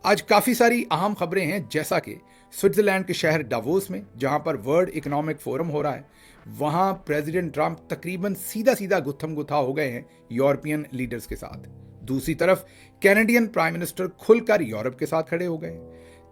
आज काफ़ी सारी अहम खबरें हैं, जैसा कि स्विट्ज़रलैंड के शहर डावोस में जहां पर वर्ल्ड इकोनॉमिक फोरम हो रहा है, वहां प्रेसिडेंट ट्रंप तकरीबन सीधा सीधा गुत्थम गुत्था हो गए हैं यूरोपियन लीडर्स के साथ। दूसरी तरफ कैनेडियन प्राइम मिनिस्टर खुलकर यूरोप के साथ खड़े हो गए।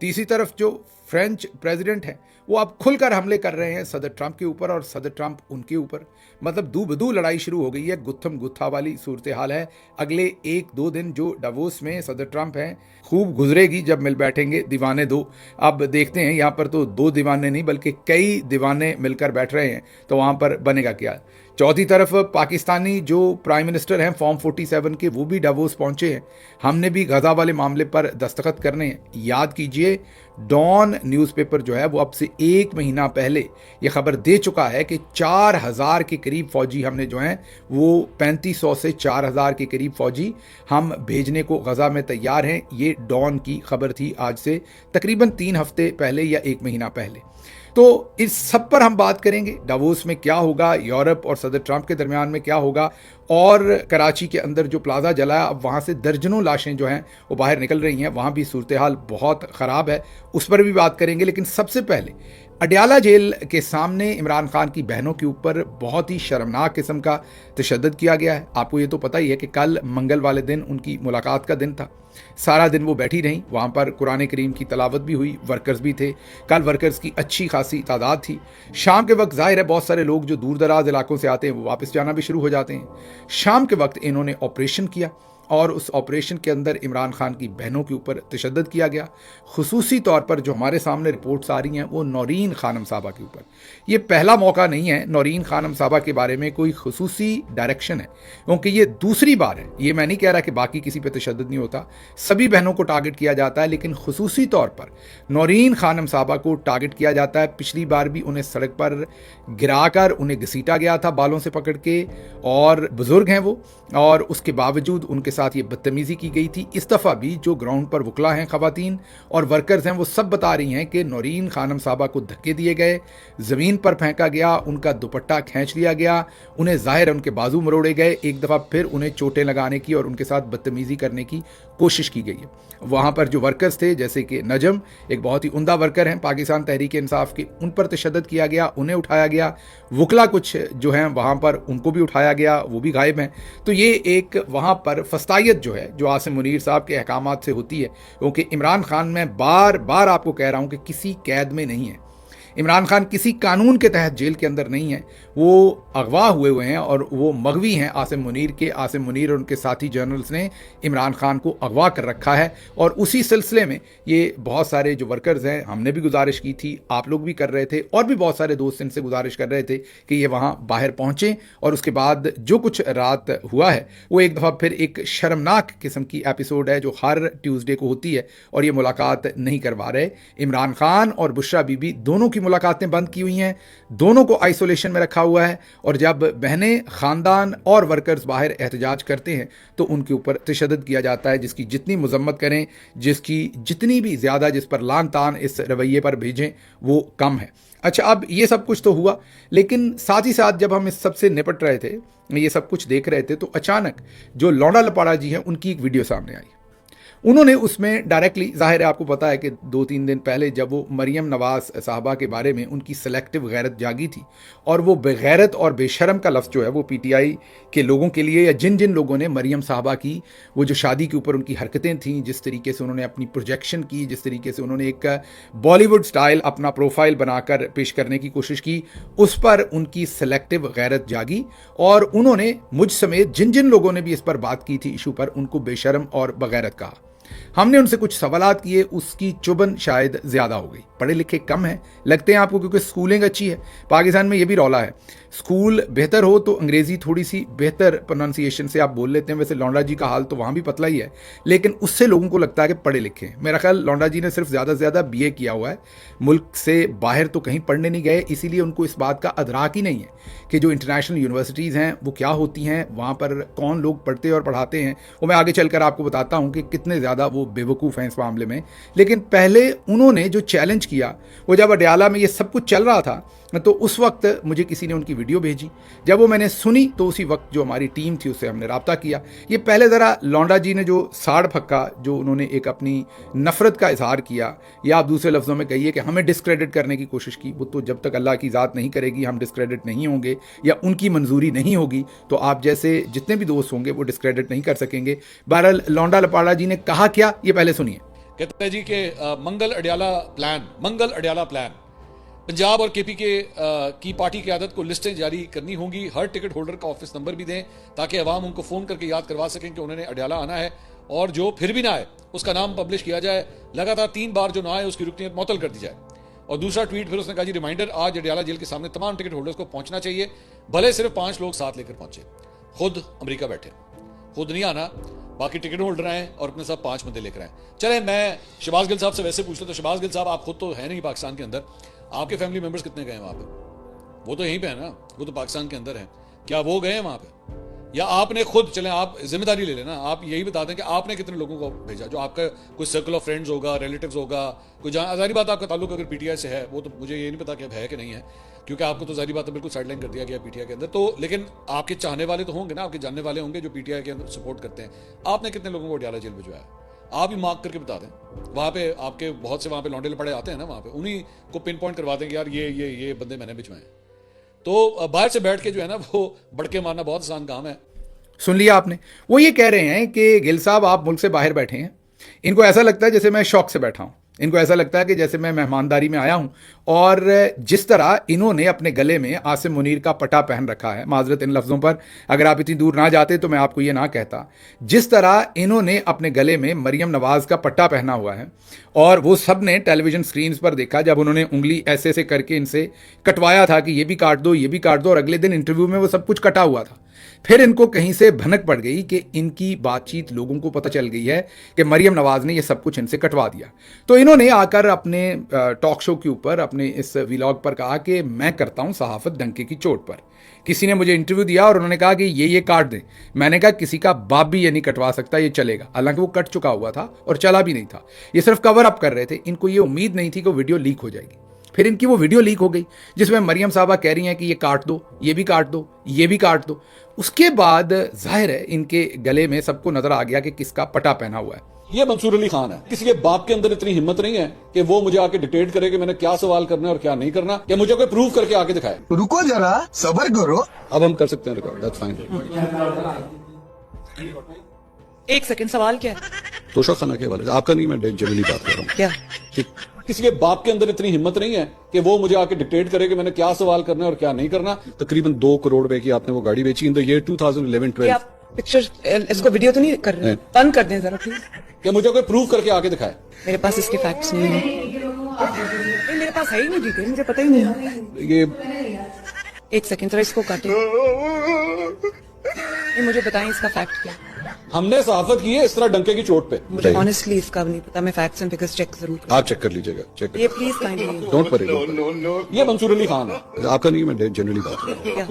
तीसरी तरफ जो फ्रेंच प्रेसिडेंट हैं वो अब खुलकर हमले कर रहे हैं सदर ट्रंप के ऊपर और सदर ट्रंप उनके ऊपर। मतलब दू बदू लड़ाई शुरू हो गई है, गुत्थम गुत्था वाली सूरत हाल है। अगले 1-2 दिन जो डावोस में सदर ट्रंप हैं खूब गुजरेगी जब मिल बैठेंगे दीवाने दो। अब देखते हैं, यहाँ पर तो 2 दीवाने नहीं बल्कि कई दीवाने मिलकर बैठ रहे हैं, तो वहाँ पर बनेगा क्या। चौथी तरफ पाकिस्तानी जो प्राइम मिनिस्टर हैं फॉर्म 47 के, वो भी डावोस पहुंचे हैं। हमने भी गजा वाले मामले पर दस्तखत करने हैं। याद कीजिए, डॉन न्यूज़पेपर जो है वो अब से 1 महीना पहले ये खबर दे चुका है कि 4000 के करीब फौजी हमने जो हैं वो 3500 से 4000 के करीब फौजी हम भेजने को गजा में तैयार हैं। ये डॉन की खबर थी आज से तकरीबन 3 हफ्ते पहले या 1 महीना पहले। तो इस सब पर हम बात करेंगे। डावोस में क्या होगा, यूरोप और सदर ट्रंप के दरमियान में क्या होगा, और कराची के अंदर जो प्लाजा जला है अब वहाँ से दर्जनों लाशें जो हैं वो बाहर निकल रही हैं, वहाँ भी सूरत हाल बहुत ख़राब है, उस पर भी बात करेंगे। लेकिन सबसे पहले अडयाला जेल के सामने इमरान खान की बहनों के ऊपर बहुत ही शर्मनाक किस्म का तशद्दुद किया गया है। आपको ये तो पता ही है कि कल मंगल वाले दिन उनकी मुलाकात का दिन था। सारा दिन वो बैठी रहीं, वहाँ पर कुरान करीम की तलावत भी हुई, वर्कर्स भी थे। कल वर्कर्स की अच्छी खासी तादाद थी। शाम के वक्त जाहिर है बहुत सारे लोग जो दूर दराज इलाकों से आते हैं वो वापस जाना भी शुरू हो जाते हैं। शाम के वक्त इन्होंने ऑपरेशन किया और उस ऑपरेशन के अंदर इमरान खान की बहनों के ऊपर तशद्दुद किया गया। खुसूसी तौर पर जो हमारे सामने रिपोर्ट्स आ रही हैं वो नौरीन खानम साहबा के ऊपर। ये पहला मौका नहीं है नौरीन खानम साहबा के बारे में कोई खुसूसी डायरेक्शन है, क्योंकि ये दूसरी बार है। ये मैं नहीं कह रहा कि बाकी किसी पे तशद्दुद नहीं होता, सभी बहनों को टारगेट किया जाता है, लेकिन खुसूसी तौर पर नौरीन खानम साहबा को टारगेट किया जाता है। पिछली बार भी उन्हें सड़क पर गिराकर उन्हें घसीटा गया था बालों से पकड़ के, और बुजुर्ग हैं वो, और उसके बावजूद उनके साथ ये बदतमीजी की गई थी। इस दफ़ा भी जो ग्राउंड पर वकला हैं, खवातीन और वर्कर्स हैं, वो सब बता रही हैं कि नौरीन खानम साहबा को धक्के दिए गए, ज़मीन पर फेंका गया, उनका दुपट्टा खींच लिया गया, उन्हें जाहिर है उनके बाजू मरोड़े गए, एक दफ़ा फिर उन्हें चोटें लगाने की और उनके साथ बदतमीजी करने की कोशिश की गई है। वहाँ पर जो वर्कर्स थे, जैसे कि नजम एक बहुत ही उम्दा वर्कर हैं पाकिस्तान तहरीक इंसाफ के, उन पर तशद्दुद किया गया, उन्हें उठाया गया। वकला कुछ जो हैं वहाँ पर उनको भी उठाया गया, वो भी गायब हैं। तो ये एक वहाँ पर फस्तायत जो है जो आसिम मुनीर साहब के अहकामात से होती है, क्योंकि इमरान खान, मैं बार बार आपको कह रहा हूँ कि किसी कैद में नहीं है। इमरान खान किसी कानून के तहत जेल के अंदर नहीं है, वो अगवा हुए हैं और वो मगवी हैं आसिम मुनीर के। आसिम मुनीर और उनके साथी जर्नल्स ने इमरान खान को अगवा कर रखा है, और उसी सिलसिले में ये बहुत सारे जो वर्कर्स हैं, हमने भी गुजारिश की थी, आप लोग भी कर रहे थे, और भी बहुत सारे दोस्त इनसे गुजारिश कर रहे थे कि ये वहाँ बाहर पहुँचें। और उसके बाद जो कुछ रात हुआ है वो एक दफ़ा फिर एक शर्मनाक किस्म की एपिसोड है जो हर ट्यूसडे को होती है, और ये मुलाकात नहीं करवा रहे। इमरान खान और बुशरा बीबी दोनों की मुलाकातें बंद की हुई हैं, दोनों को आइसोलेशन में रखा हुआ है, और जब बहनें, खानदान और वर्कर्स बाहर एहतजाज करते हैं तो उनके ऊपर तशद्दुद किया जाता है। जिसकी जितनी मजम्मत करें, जिसकी जितनी भी ज़्यादा जिस पर लान तान इस रवैये पर भेजें वो कम है। अच्छा, अब ये सब कुछ तो हुआ, लेकिन साथ ही साथ जब हम इस सब से निपट रहे थे, ये सब कुछ देख रहे थे, तो अचानक जो लौंडा लपाड़ा जी हैं उनकी एक वीडियो सामने आई। उन्होंने उसमें डायरेक्टली, जाहिर है आपको पता है कि 2-3 दिन पहले जब वो मरियम नवाज साहबा के बारे में उनकी सेलेक्टिव गैरत जागी थी, और वो बेगैरत और बेशरम का लफ्ज़ जो है वो पीटीआई के लोगों के लिए, या जिन जिन लोगों ने मरियम साहबा की वो जो शादी के ऊपर उनकी हरकतें थीं, जिस तरीके से उन्होंने अपनी प्रोजेक्शन की, जिस तरीके से उन्होंने एक बॉलीवुड स्टाइल अपना प्रोफाइल बनाकर पेश करने की कोशिश की, उस पर उनकी सेलेक्टिव गैरत जागी, और उन्होंने मुझ समेत जिन जिन लोगों ने भी इस पर बात की थी इशू पर, उनको बेशरम और बगैरत कहा। हमने उनसे कुछ सवालात किए, उसकी चुभन शायद ज़्यादा हो गई। पढ़े लिखे कम हैं लगते हैं आपको, क्योंकि स्कूलिंग अच्छी है। पाकिस्तान में ये भी रौला है, स्कूल बेहतर हो तो अंग्रेज़ी थोड़ी सी बेहतर प्रोनाउंसिएशन से आप बोल लेते हैं। वैसे लौंडा जी का हाल तो वहाँ भी पतला ही है, लेकिन उससे लोगों को लगता है कि पढ़े लिखे हैं। मेरा ख्याल लौंडा जी ने सिर्फ ज़्यादा से ज़्यादा बीए किया हुआ है, मुल्क से बाहर तो कहीं पढ़ने नहीं गए, इसीलिए उनको इस बात का अदराक ही नहीं है कि जो इंटरनेशनल यूनिवर्सिटीज़ हैं वो क्या होती हैं, वहाँ पर कौन लोग पढ़ते और पढ़ाते हैं। वो मैं आगे चलकर आपको बताता हूँ कि कितने ज़्यादा वो बेवकूफ़ हैं इस मामले में। लेकिन पहले उन्होंने जो चैलेंज किया, वो जब अडयाला में ये सब कुछ चल रहा था, तो उस वक्त मुझे किसी ने उनकी वीडियो भेजी। जब वो मैंने सुनी तो उसी वक्त जो हमारी टीम थी उससे हमने रब्ता किया। ये पहले ज़रा लौंडा जी ने जो साड़ फक्का, जो उन्होंने एक अपनी नफ़रत का इजहार किया, या आप दूसरे लफ्ज़ों में कहिए कि हमें डिस्क्रेडिट करने की कोशिश की, वो तो जब तक अल्लाह की ज़ात नहीं करेगी हम डिस्क्रेडिट नहीं होंगे, या उनकी मंजूरी नहीं होगी तो आप जैसे जितने भी दोस्त होंगे वो डिस्क्रेडिट नहीं कर सकेंगे। बहरहाल लौंडा लपाड़ा जी ने कहा क्या, ये पहले सुनिए। कहते हैं जी कि मंगल अडयाला प्लान पंजाब और केपी की पार्टी क़यादत को लिस्टें जारी करनी होंगी। हर टिकट होल्डर का ऑफिस नंबर भी दें ताकि अवाम उनको फ़ोन करके याद करवा सकें कि उन्होंने अडयाला आना है, और जो फिर भी ना आए उसका नाम पब्लिश किया जाए। लगातार 3 बार जो ना आए उसकी रुकनीत मुअत्तल कर दी जाए। और दूसरा ट्वीट फिर उसने कहा जी रिमाइंडर, आज अडयाला जेल के सामने तमाम टिकट होल्डर्स को पहुंचना चाहिए, भले सिर्फ 5 लोग साथ लेकर पहुंचे, खुद अमेरिका बैठे, खुद नहीं आना, बाकी टिकट होल्डर आए और अपने साथ 5 बंदे लेकर आए। चले मैं शहबाज गिल साहब से वैसे पूछता, तो शहबाज गिल साहब आप खुद तो है नहीं पाकिस्तान के अंदर, आपके फैमिली मेंबर्स कितने गए वहां पे? वो तो यहीं पे है ना, वो तो पाकिस्तान के अंदर है, क्या वो गए वहां पे? या आपने खुद, चले आप जिम्मेदारी ले लेना, आप यही बता दें कि आपने कितने लोगों को भेजा, जो आपका कोई सर्कल ऑफ फ्रेंड्स होगा, रिलेटिव्स होगा, कोई जारी बात आपका ताल्लुक अगर पीटीआई से है, वो तो मुझे ये नहीं पता कि अब है कि नहीं है, क्योंकि आपको तो जारी बात है बिल्कुल साइडलाइन कर दिया गया पीटीआई के अंदर। तो लेकिन आपके चाहने वाले तो होंगे ना, आपके जानने वाले होंगे जो पीटीआई के अंदर सपोर्ट करते हैं। आपने कितने लोगों को अडयाला जेल भिजवाया? आप ही मार्क करके बता दें। वहाँ पे आपके बहुत से वहाँ पे लौंडे लपड़े आते हैं ना, वहाँ पे उन्हीं को पिन पॉइंट करवा दें कि यार ये बंदे मैंने भिजवाए। तो बाहर से बैठ के जो है ना वो बड़के मारना बहुत आसान काम है। सुन लिया आपने, वो ये कह रहे हैं कि गिल साहब आप मुल्क से बाहर बैठे हैं, इनको ऐसा लगता है जैसे मैं शौक से बैठा हूं, इनको ऐसा लगता है कि जैसे मैं मेहमानदारी में आया हूं। और जिस तरह इन्होंने अपने गले में आसिम मुनीर का पटा पहन रखा है, माजरत इन लफ्ज़ों पर, अगर आप इतनी दूर ना जाते तो मैं आपको ये ना कहता, जिस तरह इन्होंने अपने गले में मरियम नवाज़ का पट्टा पहना हुआ है, और वो सब ने टेलीविज़न स्क्रीन्स पर देखा जब उन्होंने उंगली ऐसे ऐसे करके इनसे कटवाया था कि ये भी काट दो, ये भी काट दो, और अगले दिन इंटरव्यू में वो सब कुछ कटा हुआ था। फिर इनको कहीं से भनक पड़ गई कि इनकी बातचीत लोगों को पता चल गई है कि मरियम नवाज ने ये सब कुछ इनसे कटवा दिया। तो इन्होंने आकर अपने टॉक शो के ऊपर, अपने इस व्लॉग पर कहा कि मैं करता हूं सहाफत डंके की चोट पर। किसी ने मुझे इंटरव्यू दिया और उन्होंने कहा कि ये काट दें। मैंने कहा किसी का बाप भी ये नहीं कटवा सकता, ये चलेगा। हालांकि वो कट चुका हुआ था और चला भी नहीं था, ये सिर्फ कवर अप कर रहे थे। इनको ये उम्मीद नहीं थी कि वीडियो लीक हो जाएगी। फिर इनकी वो वीडियो लीक हो गई जिसमें मरियम साहबा कह रही हैं कि ये काट दो, ये भी काट दो, ये भी काट दो। उसके बाद जाहिर है इनके गले में सबको नजर आ गया कि किसका पटा पहना हुआ है। ये मंसूर अली खान है। किसी के बाप के अंदर इतनी हिम्मत नहीं है कि वो मुझे आके डिक्टेट करे कि मैंने क्या सवाल करना है और क्या नहीं करना, या मुझे कोई प्रूव करके आके दिखाए। रुको जरा, सब्र करो। अब हम कर सकते हैं रिकॉर्ड, दैट्स फाइन। 1 सेकंड, सवाल क्या है? तोशा खाना के हवाले से, आपका नहीं, मैं जनरली बात कर रहा हूँ। क्या? किसी के बाप के अंदर इतनी हिम्मत नहीं है कि वो मुझे आके डिक्टेट करे कि मैंने क्या सवाल करना है और क्या नहीं करना। तकरीबन 2 करोड़ रुपए की आपने वो गाड़ी बेची इन द ईयर 2011-12। आप पिक्चर, इसको वीडियो तो नहीं कर रहे? बंद कर दें जरा प्लीज। क्या मुझे कोई प्रूव करके आके दिखाए? मेरे पास इसके फैक्ट्स नहीं है। मेरे पास है ही नहीं डिटेल, मुझे पता ही नहीं है। ये 1 सेकंड, जरा इसको काटे। मुझे बताएं इसका फैक्ट क्या? हमने सहाफत की है इस तरह डंके की चोट पे। मुझे ऑनेस्टली इसका नहीं पता, मैं फैक्ट्स एंड फिगर्स चेक जरूर करूंगा। आप चेक कर लीजिएगा, चेक ये प्लीज काइंडली डोंट वरी। ये मंसूर अली खान है, आपका नहीं, मैं जनरली बात कर रहा हूँ। क्या?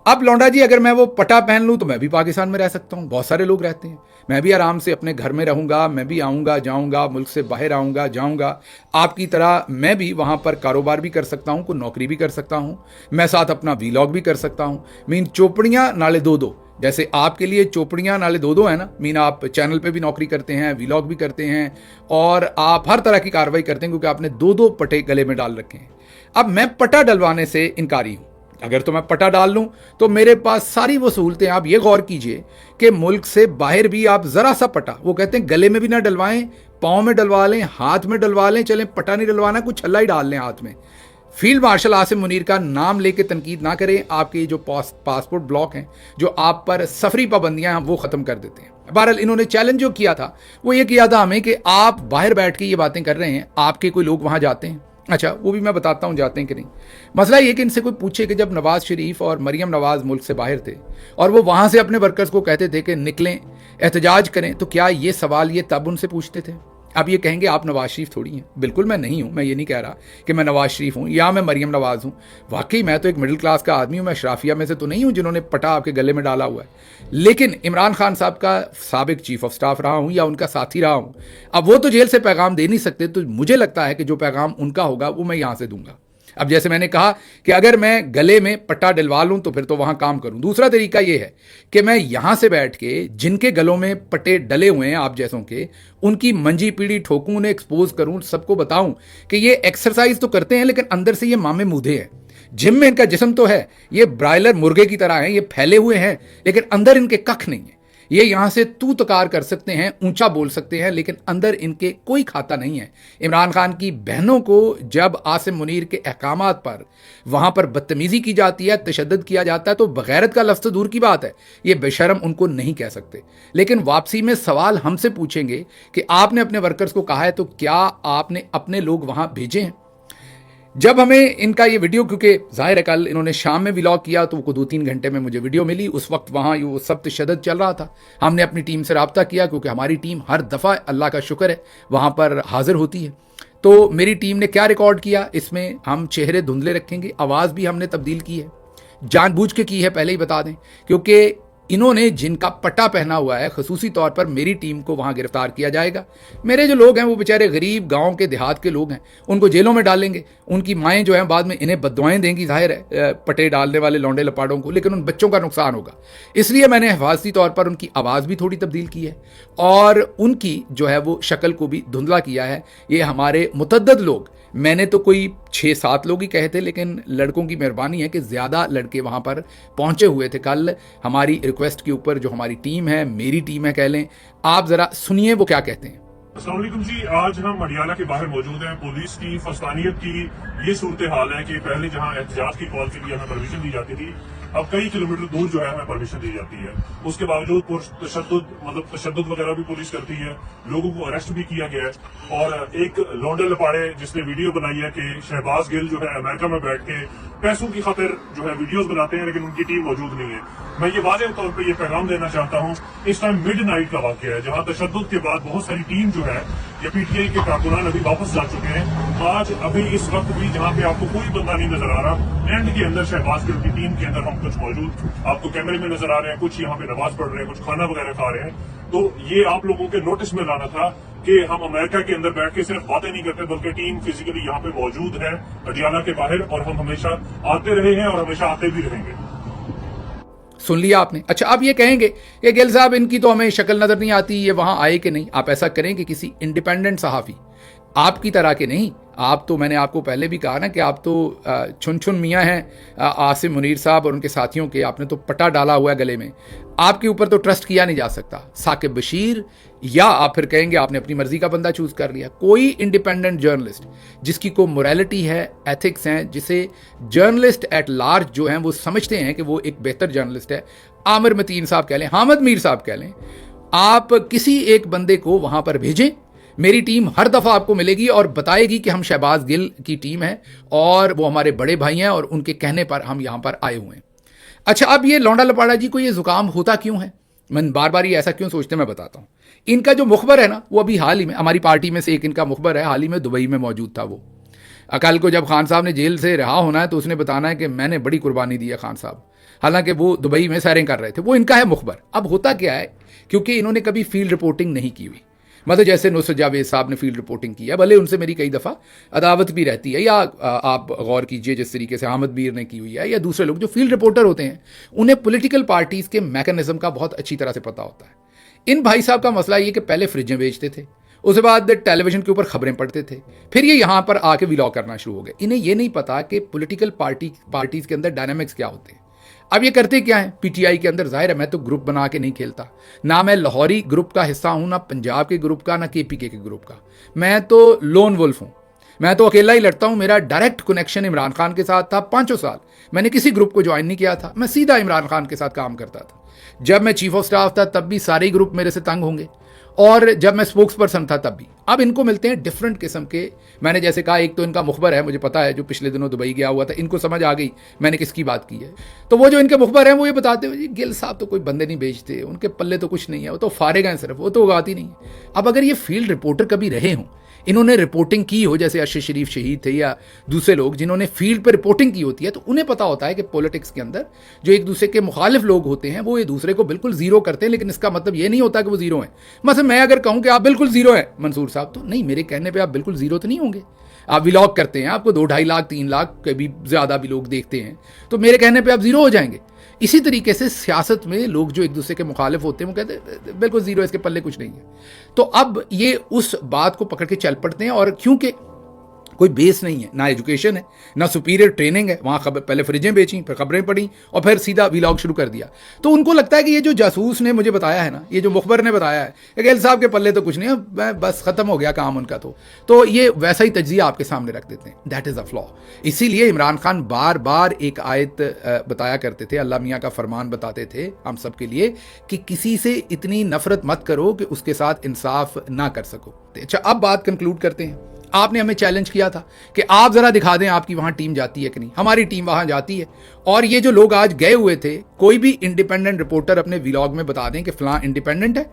अब लौंडा जी, अगर मैं वो पटा पहन लूं तो मैं भी पाकिस्तान में रह सकता हूं, बहुत सारे लोग रहते हैं। मैं भी आराम से अपने घर में रहूंगा, मैं भी आऊंगा जाऊंगा, मुल्क से बाहर आऊंगा जाऊंगा। आपकी तरह मैं भी वहां पर कारोबार भी कर सकता हूं, कोई नौकरी भी कर सकता हूं, मैं साथ अपना व्लॉग भी कर सकता हूं। मीन चोपड़ियां नाले 2-2, जैसे आपके लिए चोपड़ियां नाले 2-2 है ना। मीन आप चैनल पे भी नौकरी करते हैं, व्लॉग भी करते हैं, और आप हर तरह की कार्रवाई करते हैं क्योंकि आपने 2-2 पटे गले में डाल रखे हैं। अब मैं पटा डलवाने से इनकारी हूं। अगर तो मैं पटा डाल लूं तो मेरे पास सारी वो सहूलतें। आप ये गौर कीजिए कि मुल्क से बाहर भी आप जरा सा पटा, वो कहते हैं गले में भी ना डलवाएं, पाँव में डलवा लें, हाथ में डलवा लें, चलें पटा नहीं डलवाना, कुछ छल्ला ही डाल लें हाथ में। फील्ड मार्शल आसिम मुनीर का नाम लेके तनकीद ना करें। आपके जो पासपोर्ट ब्लॉक हैं, जो आप पर सफरी पाबंदियां हैं, वो ख़त्म कर देते हैं। बहरहाल इन्होंने चैलेंज जो किया था वो ये किया था हमें कि आप बाहर बैठ के ये बातें कर रहे हैं, आपके कोई लोग वहाँ जाते हैं। अच्छा, वो भी मैं बताता हूँ जाते हैं कि नहीं। मसला ये कि इनसे कोई पूछे कि जब नवाज शरीफ और मरियम नवाज मुल्क से बाहर थे और वो वहाँ से अपने वर्कर्स को कहते थे कि निकलें, एहतजाज करें, तो क्या ये सवाल ये तब उनसे पूछते थे? अब ये कहेंगे आप नवाज शरीफ थोड़ी हैं, बिल्कुल मैं नहीं हूं। मैं ये नहीं कह रहा कि मैं नवाज शरीफ हूं या मैं मरियम नवाज हूं। वाकई मैं तो एक मिडिल क्लास का आदमी हूं, मैं अशराफिया में से तो नहीं हूं जिन्होंने पटा आपके गले में डाला हुआ है। लेकिन इमरान खान साहब का साबिक चीफ ऑफ स्टाफ रहा हूं या उनका साथी रहा हूं। अब वो तो जेल से पैगाम दे नहीं सकते, तो मुझे लगता है कि जो पैगाम उनका होगा वो मैं यहां से दूंगा। अब जैसे मैंने कहा कि अगर मैं गले में पट्टा डलवा लूं तो फिर तो वहां काम करूं। दूसरा तरीका यह है कि मैं यहां से बैठ के जिनके गलों में पट्टे डले हुए हैं आप जैसों के, उनकी मंजी पीढ़ी ठोकूं, उन्हें एक्सपोज करूं, सबको बताऊं कि ये एक्सरसाइज तो करते हैं लेकिन अंदर से ये मामे मूधे हैं। जिम में इनका जिस्म तो है, ये ब्रायलर मुर्गे की तरह हैं, ये फैले हुए हैं, लेकिन अंदर इनके कख नहीं है। ये यहां से तू तकार कर सकते हैं, ऊंचा बोल सकते हैं, लेकिन अंदर इनके कोई खाता नहीं है। इमरान खान की बहनों को जब आसिम मुनीर के अहकामात पर वहां पर बदतमीजी की जाती है, तशद्दुद किया जाता है, तो बगैरत का लफ्ज़ तो दूर की बात है, ये बेशरम उनको नहीं कह सकते। लेकिन वापसी में सवाल हमसे पूछेंगे कि आपने अपने वर्कर्स को कहा है तो क्या आपने अपने लोग वहां भेजे हैं? जब हमें इनका ये वीडियो, क्योंकि जाहिर है कल इन्होंने शाम में व्लॉग किया तो वो 2-3 घंटे में मुझे वीडियो मिली, उस वक्त वहाँ वो सब तशद्दुद चल रहा था। हमने अपनी टीम से रब्ता किया क्योंकि हमारी टीम हर दफ़ा अल्लाह का शुक्र है वहाँ पर हाजिर होती है। तो मेरी टीम ने क्या रिकॉर्ड किया, इसमें हम चेहरे धुंधले रखेंगे, आवाज़ भी हमने तब्दील की है, जानबूझ के की है, पहले ही बता दें, क्योंकि इन्होंने जिनका पट्टा पहना हुआ है खसूसी तौर पर मेरी टीम को वहां गिरफ्तार किया जाएगा। मेरे जो लोग हैं वो बेचारे गरीब गांव के देहात के लोग हैं, उनको जेलों में डालेंगे। उनकी माएँ जो हैं बाद में इन्हें बद्दुआएं देंगी, जाहिर है पट्टे डालने वाले लौंडे लपाड़ों को, लेकिन उन बच्चों का नुकसान होगा। इसलिए मैंने हिफाजती तौर पर उनकी आवाज़ भी थोड़ी तब्दील की है और उनकी जो है वो शक्ल को भी धुंधला किया है। ये हमारे मुतअद्दिद लोग, मैंने तो कोई 6-7 लोग ही कहे थे, लेकिन लड़कों की मेहरबानी है कि ज़्यादा लड़के वहाँ पर पहुँचे हुए थे कल हमारी रिक्वेस्ट के ऊपर। जो हमारी टीम है, मेरी टीम है कह लें, आप ज़रा सुनिए वो क्या कहते हैं। अस्सलाम वालेकुम जी, आज हम अडियाला के बाहर मौजूद हैं। पुलिस की फस्तानियत की ये सूरत हाल है कि पहले जहां एहतजाज की कॉल के लिए हमें परमिशन दी जाती थी, अब कई किलोमीटर दूर जो है हमें परमिशन दी जाती है। उसके बावजूद तशद्दुद वगैरह भी पुलिस करती है, लोगों को अरेस्ट भी किया गया है। और एक लौंडे लपाड़े जिसने वीडियो बनाई है कि शहबाज गिल जो है अमेरिका में बैठ के पैसों की खातिर जो है वीडियोस बनाते हैं, लेकिन उनकी टीम मौजूद नहीं है। मैं ये वाज़ेह तौर पे ये पैगाम देना चाहता हूँ, इस टाइम मिडनाइट का वाकया है जहां तशद्दुद के बाद बहुत सारी टीम जो है ये पीटीआई के कारकुनान अभी वापस जा चुके हैं। आज अभी इस वक्त भी जहां पे आपको कोई बंदा नहीं नजर आ रहा, एंड के अंदर शहबाज गिल की टीम के अंदर हम कुछ मौजूद आपको कैमरे में नजर आ रहे हैं, कुछ यहाँ पे नमाज पढ़ रहे हैं, कुछ खाना वगैरह खा रहे हैं। तो ये आप लोगों के नोटिस में लाना था कि हम अमेरिका के अंदर बैठ के सिर्फ बातें नहीं करते, बल्कि टीम फिजिकली यहाँ पे मौजूद है अडियाला के बाहर, और हम हमेशा आते रहे हैं और हमेशा आते भी रहेंगे। सुन लिया आपने। अच्छा, आप ये कहेंगे कि गिल साहब इनकी तो हमें शक्ल नजर नहीं आती, ये वहां आए कि नहीं। आप ऐसा करें कि किसी इंडिपेंडेंट सहाफ़ी आपकी तरह के नहीं, आप तो, मैंने आपको पहले भी कहा ना कि आप तो छुन छुन मियाँ हैं आसिम मुनीर साहब और उनके साथियों के, आपने तो पट्टा डाला हुआ है गले में, आपके ऊपर तो ट्रस्ट किया नहीं जा सकता। साकिब बशीर, या आप फिर कहेंगे आपने अपनी मर्जी का बंदा चूज कर लिया। कोई इंडिपेंडेंट जर्नलिस्ट जिसकी कोई मोरालिटी है, एथिक्स हैं, जिसे जर्नलिस्ट एट लार्ज जो हैं वो समझते हैं कि वो एक बेहतर जर्नलिस्ट है, आमिर मतीन साहब कह लें, हामिद मीर साहब कह लें, आप किसी एक बंदे को वहां पर भेजें। मेरी टीम हर दफ़ा आपको मिलेगी और बताएगी कि हम शहबाज गिल की टीम है और वो हमारे बड़े भाई हैं और उनके कहने पर हम यहाँ पर आए हुए हैं। अच्छा, अब ये लौंडा लपाड़ा जी को ये जुकाम होता क्यों है, मैं बार बार ये ऐसा क्यों सोचते, मैं बताता हूँ। इनका जो मुखबर है ना, वो अभी हाल ही में, हमारी पार्टी में से एक इनका मुखबर है, हाल ही में दुबई में मौजूद था। वो कल को जब खान साहब ने जेल से रिहा होना है तो उसने बताना है कि मैंने बड़ी कुर्बानी दी है खान साहब, हालांकि वो दुबई में सैरें कर रहे थे। वो इनका है मुखबर। अब होता क्या है, क्योंकि इन्होंने कभी फील्ड रिपोर्टिंग नहीं की हुई, मतलब जैसे नुसरत जावेद साहब ने फील्ड रिपोर्टिंग की है, भले उनसे मेरी कई दफ़ा अदावत भी रहती है, या आप गौर कीजिए जिस तरीके से हामिद मीर ने की हुई है, या दूसरे लोग जो फील्ड रिपोर्टर होते हैं, उन्हें पॉलिटिकल पार्टीज़ के मैकेनिज्म का बहुत अच्छी तरह से पता होता है। इन भाई साहब का मसला ये कि पहले फ्रिजें बेचते थे, उसके बाद टेलीविजन के ऊपर खबरें पढ़ते थे, फिर ये यहाँ पर आके व्लॉग करना शुरू हो गए। इन्हें ये नहीं पता कि पॉलिटिकल पार्टीज़ के अंदर डायनामिक्स क्या होते हैं। अब ये करते क्या है, पीटीआई के अंदर, जाहिर है मैं तो ग्रुप बना के नहीं खेलता, ना मैं लाहौरी ग्रुप का हिस्सा हूं, ना पंजाब के ग्रुप का, ना केपीके के ग्रुप का, मैं तो लोन वुल्फ हूं, मैं तो अकेला ही लड़ता हूं। मेरा डायरेक्ट कनेक्शन इमरान खान के साथ था। 5 साल मैंने किसी ग्रुप को ज्वाइन नहीं किया था, मैं सीधा इमरान खान के साथ काम करता था। जब मैं चीफ ऑफ स्टाफ था तब भी सारे ग्रुप मेरे से तंग होंगे, और जब मैं स्पोक्स पर्सन था तब भी। अब इनको मिलते हैं डिफरेंट किस्म के, मैंने जैसे कहा एक तो इनका मुखबर है, मुझे पता है, जो पिछले दिनों दुबई गया हुआ था, इनको समझ आ गई मैंने किसकी बात की है। तो वो जो इनके मुखबर हैं वो ये बताते हुए, जी गिल साहब तो कोई बंदे नहीं बेचते, उनके पल्ले तो कुछ नहीं है, वो तो फारिग हैं सिर्फ, वो तो उगाती नहीं है। अब अगर ये फील्ड रिपोर्टर कभी रहे हों, इन्होंने रिपोर्टिंग की हो, जैसे अर्शद शरीफ शहीद थे या दूसरे लोग जिन्होंने फील्ड पर रिपोर्टिंग की होती है, तो उन्हें पता होता है कि पॉलिटिक्स के अंदर जो एक दूसरे के मुखालिफ लोग होते हैं वो एक दूसरे को बिल्कुल जीरो करते हैं, लेकिन इसका मतलब ये नहीं होता कि वो जीरो हैं। मतलब मैं अगर कहूं कि आप बिल्कुल जीरो हैं मंसूर साहब, तो नहीं, मेरे कहने पर आप बिल्कुल जीरो तो नहीं होंगे। आप व्लॉग करते हैं, आपको 2-2.5 लाख 3 लाख कभी ज़्यादा भी लोग देखते हैं, तो मेरे कहने पर आप जीरो हो जाएंगे। इसी तरीके से सियासत में लोग जो एक दूसरे के मुखालिफ होते हैं वो कहते हैं बिल्कुल जीरो, इसके पल्ले कुछ नहीं है। तो अब ये उस बात को पकड़ के चल पड़ते हैं, और क्योंकि कोई बेस नहीं है, ना एजुकेशन है, ना सुपीरियर ट्रेनिंग है, वहाँ पहले फ्रिजें बेची, फिर खबरें पढ़ी और फिर सीधा व्लॉग शुरू कर दिया। तो उनको लगता है कि ये जो जासूस ने मुझे बताया है ना, ये जो मुखबर ने बताया है, गिल साहब के पल्ले तो कुछ नहीं है, बस खत्म हो गया काम उनका। तो ये वैसा ही तज्जिया आपके सामने रख देते हैं। That is a flaw. इसीलिए इमरान खान बार बार एक आयत बताया करते थे, अल्लाह मियाँ का फरमान बताते थे हम सब के लिए, कि किसी से इतनी नफरत मत करो कि उसके साथ इंसाफ ना कर सको। अच्छा, अब बात कंक्लूड करते हैं। आपने हमें चैलेंज किया था कि आप जरा दिखा दें आपकी वहां टीम जाती है कि नहीं। हमारी टीम वहां जाती है, और ये जो लोग आज गए हुए थे, कोई भी इंडिपेंडेंट रिपोर्टर अपने व्लॉग में बता दें कि फलां इंडिपेंडेंट है।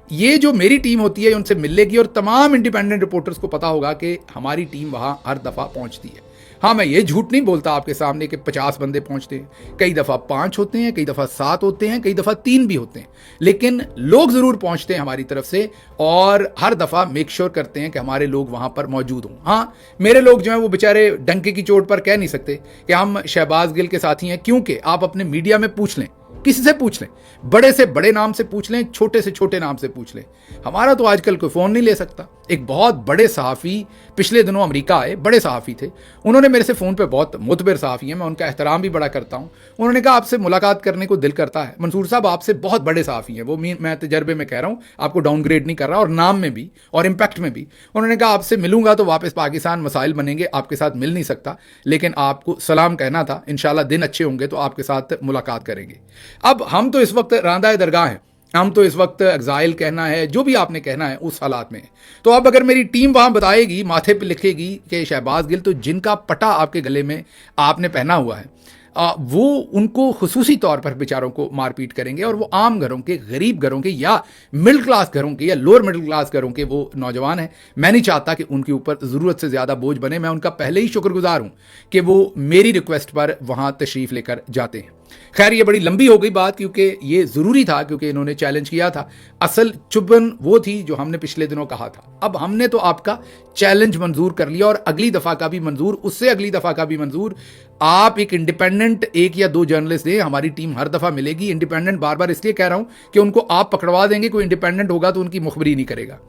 ये जो मेरी टीम होती है उनसे मिल लेगी, और तमाम इंडिपेंडेंट रिपोर्टर्स को पता होगा कि हमारी टीम वहां हर दफा पहुंचती है। हाँ, मैं ये झूठ नहीं बोलता आपके सामने कि 50 बंदे पहुंचते हैं, कई दफ़ा 5 होते हैं, कई दफ़ा 7 होते हैं, कई दफ़ा 3 भी होते हैं, लेकिन लोग ज़रूर पहुंचते हैं हमारी तरफ से, और हर दफ़ा मेक श्योर करते हैं कि हमारे लोग वहां पर मौजूद हों। हाँ, मेरे लोग जो हैं वो बेचारे डंके की चोट पर कह नहीं सकते कि हम शहबाज गिल के साथी हैं, क्योंकि आप अपने मीडिया में पूछ लें, किसी से पूछ लें, बड़े से बड़े नाम से पूछ लें, छोटे से छोटे नाम से पूछ लें, हमारा तो आजकल कोई फ़ोन नहीं ले सकता। एक बहुत बड़े सहाफ़ी पिछले दिनों अमेरिका आए, बड़े सहाफ़ी थे, उन्होंने मेरे से फ़ोन पे, बहुत मुतबर सहाफ़ी हैं, मैं उनका एहतराम भी बड़ा करता हूँ, उन्होंने कहा आपसे मुलाकात करने को दिल करता है मंसूर साहब, आपसे बहुत बड़े सहाफ़ी हैं वो, मैं तजर्बे में कह रहा हूँ, आपको डाउनग्रेड नहीं कर रहा, और नाम में भी और इम्पैक्ट में भी। उन्होंने कहा आपसे मिलूंगा तो वापस पाकिस्तान मसाइल बनेंगे, आपके साथ मिल नहीं सकता, लेकिन आपको सलाम कहना था, इंशाल्लाह दिन अच्छे होंगे तो आपके साथ मुलाकात करेंगे। अब हम तो इस वक्त रांदा दरगाह हैं, हम तो इस वक्त एग्जाइल कहना है, जो भी आपने कहना है उस हालात में। तो अब अगर मेरी टीम वहां बताएगी, माथे पे लिखेगी कि शहबाज गिल, तो जिनका पटा आपके गले में आपने पहना हुआ है, वो उनको खुसूसी तौर पर बेचारों को मारपीट करेंगे, और वो आम घरों के, गरीब घरों के, या मिडिल क्लास घरों के, या लोअर मिडिल क्लास घरों के वो नौजवान हैं। मैं नहीं चाहता कि उनके ऊपर ज़रूरत से ज़्यादा बोझ बने। मैं उनका पहले ही शुक्रगुजार हूँ कि वो मेरी रिक्वेस्ट पर वहाँ तशरीफ़ लेकर जाते हैं। खैर, ये बड़ी लंबी हो गई बात, क्योंकि ये ज़रूरी था, क्योंकि इन्होंने चैलेंज किया था। असल चुभन वो थी जो हमने पिछले दिनों कहा था। अब हमने तो आपका चैलेंज मंजूर कर लिया, और अगली दफ़ा का भी मंजूर, उससे अगली दफ़ा का भी मंजूर। आप एक इंडिपेंडेंट 1 या 2 जर्नलिस्ट दें, हमारी टीम हर दफ़ा मिलेगी। इंडिपेंडेंट बार बार इसलिए कह रहा हूँ कि उनको आप पकड़वा देंगे, कोई इंडिपेंडेंट होगा तो उनकी मुखबरी नहीं करेगा।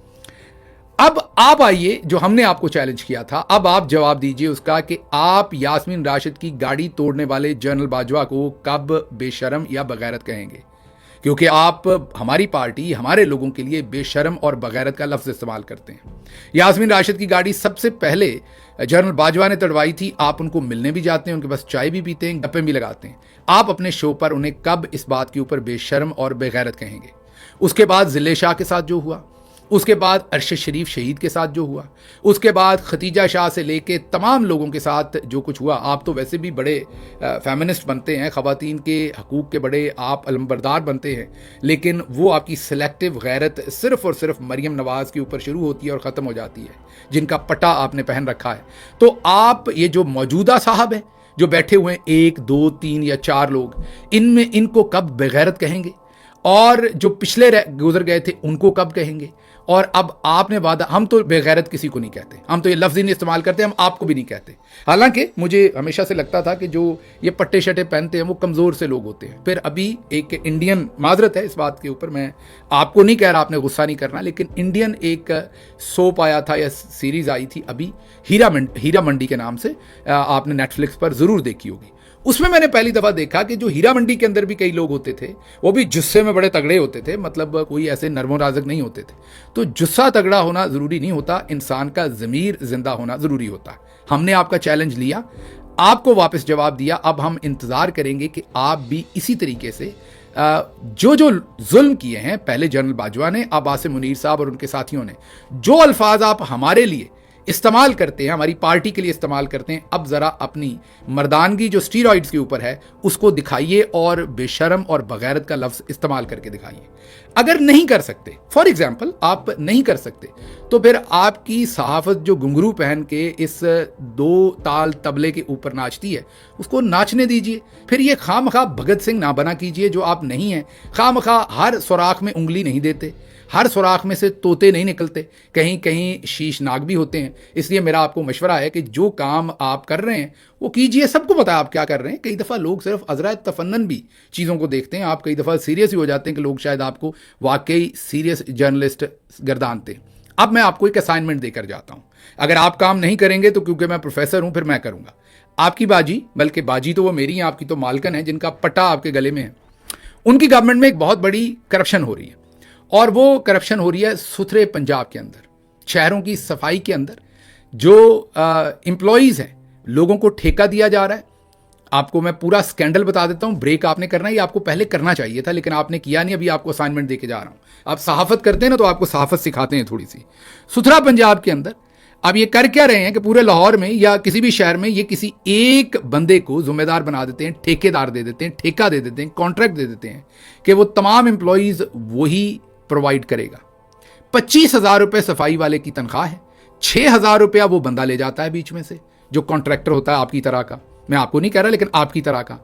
अब आप आइए, जो हमने आपको चैलेंज किया था, अब आप जवाब दीजिए उसका कि आप यास्मीन राशिद की गाड़ी तोड़ने वाले जनरल बाजवा को कब बेशरम या बगैरत कहेंगे, क्योंकि आप हमारी पार्टी, हमारे लोगों के लिए बेशरम और बगैरत का लफ्ज़ इस्तेमाल करते हैं। यास्मीन राशिद की गाड़ी सबसे पहले जनरल बाजवा ने तड़वाई थी। आप उनको मिलने भी जाते हैं, उनके पास चाय भी पीते हैं, गप्पे भी लगाते हैं। आप अपने शो पर उन्हें कब इस बात के ऊपर बेशरम और बेगैरत कहेंगे? उसके बाद जिले शाह के साथ जो हुआ, उसके बाद अरशद शरीफ शहीद के साथ जो हुआ, उसके बाद खतीजा शाह से लेके तमाम लोगों के साथ जो कुछ हुआ। आप तो वैसे भी बड़े फेमिनिस्ट बनते हैं, ख़वातीन के हकूक़ के बड़े आप अलमबरदार बनते हैं, लेकिन वो आपकी सेलेक्टिव गैरत सिर्फ़ और सिर्फ मरियम नवाज़ के ऊपर शुरू होती है और ख़त्म हो जाती है, जिनका पटा आपने पहन रखा है। तो आप ये जो मौजूदा साहब है, जो बैठे हुए हैं 1, 2, 3 या 4 लोग, इनमें इनको कब बेगैरत कहेंगे, और जो पिछले गुजर गए थे उनको कब कहेंगे? और अब आपने वादा, हम तो बेगैरत किसी को नहीं कहते, हम तो ये लफ्ज़ ही नहीं इस्तेमाल करते, हम आपको भी नहीं कहते। हालांकि मुझे हमेशा से लगता था कि जो ये पट्टे शट्टे पहनते हैं वो कमज़ोर से लोग होते हैं। फिर अभी एक इंडियन, माजरत है इस बात के ऊपर, मैं आपको नहीं कह रहा, आपने गुस्सा नहीं करना, लेकिन इंडियन एक सोप आया था या सीरीज़ आई थी अभी, हीरा मंडी के नाम से, आपने नेटफ्लिक्स पर ज़रूर देखी होगी। उसमें मैंने पहली दफ़ा देखा कि जो हीरा मंडी के अंदर भी कई लोग होते थे, वो भी जुस्से में बड़े तगड़े होते थे, मतलब कोई ऐसे नरमो नाज़ुक नहीं होते थे। तो जुस्सा तगड़ा होना ज़रूरी नहीं होता, इंसान का ज़मीर ज़िंदा होना ज़रूरी होता है। हमने आपका चैलेंज लिया, आपको वापस जवाब दिया। अब हम इंतज़ार करेंगे कि आप भी इसी तरीके से जो जो जुल्म किए हैं पहले जनरल बाजवा ने, अब आसिम मुनीर साहब और उनके साथियों ने, जो अल्फाज आप हमारे लिए इस्तेमाल करते हैं, हमारी पार्टी के लिए इस्तेमाल करते हैं, अब ज़रा अपनी मर्दानगी जो स्टीरॉइड्स के ऊपर है उसको दिखाइए और बेशरम और बगैरत का लफ्ज़ इस्तेमाल करके दिखाइए। अगर नहीं कर सकते, फॉर एग्जाम्पल आप नहीं कर सकते, तो फिर आपकी सहाफ़त जो घुंघरू पहन के इस 2 ताल तबले के ऊपर नाचती है उसको नाचने दीजिए। फिर ये खामखा भगत सिंह ना बना कीजिए जो आप नहीं हैं। खामखा हर सुराख में उंगली नहीं देते, हर सुराख में से तोते नहीं निकलते, कहीं कहीं शीशनाग भी होते हैं। इसलिए मेरा आपको मशवरा है कि जो काम आप कर रहे हैं वो कीजिए। सबको पता है आप क्या कर रहे हैं। कई दफ़ा लोग सिर्फ अज़रात तफन्नन भी चीज़ों को देखते हैं। आप कई दफ़ा सीरियस ही हो जाते हैं कि लोग शायद आपको वाकई सीरियस जर्नलिस्ट गर्दानते। अब मैं आपको एक असाइनमेंट देकर जाता हूँ। अगर आप काम नहीं करेंगे तो क्योंकि मैं प्रोफेसर हूँ फिर मैं करूँगा। आपकी बाजी, बल्कि बाजी तो वो मेरी है, आपकी तो मालकन है जिनका पट्टा आपके गले में है, उनकी गवर्नमेंट में एक बहुत बड़ी करप्शन हो रही है। और वो करप्शन हो रही है सुथरे पंजाब के अंदर, शहरों की सफाई के अंदर। जो एम्प्लॉयज़ हैं, लोगों को ठेका दिया जा रहा है। आपको मैं पूरा स्कैंडल बता देता हूं। ब्रेक आपने करना है, ये आपको पहले करना चाहिए था लेकिन आपने किया नहीं। अभी आपको असाइनमेंट देके जा रहा हूं। आप सहाफत करते हैं ना तो आपको सहाफत सिखाते हैं थोड़ी सी। सुथरा पंजाब के अंदर अब ये कर क्या रहे हैं कि पूरे लाहौर में या किसी भी शहर में ये किसी एक बंदे को जिम्मेदार बना देते हैं, ठेकेदार दे देते हैं, ठेका दे देते हैं, कॉन्ट्रैक्ट दे देते हैं कि वो तमाम एम्प्लॉयज़ वही प्रोवाइड करेगा। 25,000 रुपये सफाई वाले की तनख्वाह है, 6,000 रुपया वो बंदा ले जाता है बीच में से जो कॉन्ट्रैक्टर होता है आपकी तरह का। मैं आपको नहीं कह रहा लेकिन आपकी तरह का।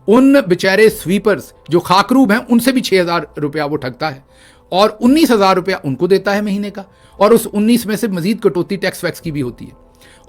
उन बेचारे स्वीपर्स जो खाकरूब हैं उनसे भी 6,000 रुपया वो ठगता है और 19,000 रुपया उनको देता है महीने का। और उस 19 में से मजीद कटौती टैक्स वैक्स की भी होती है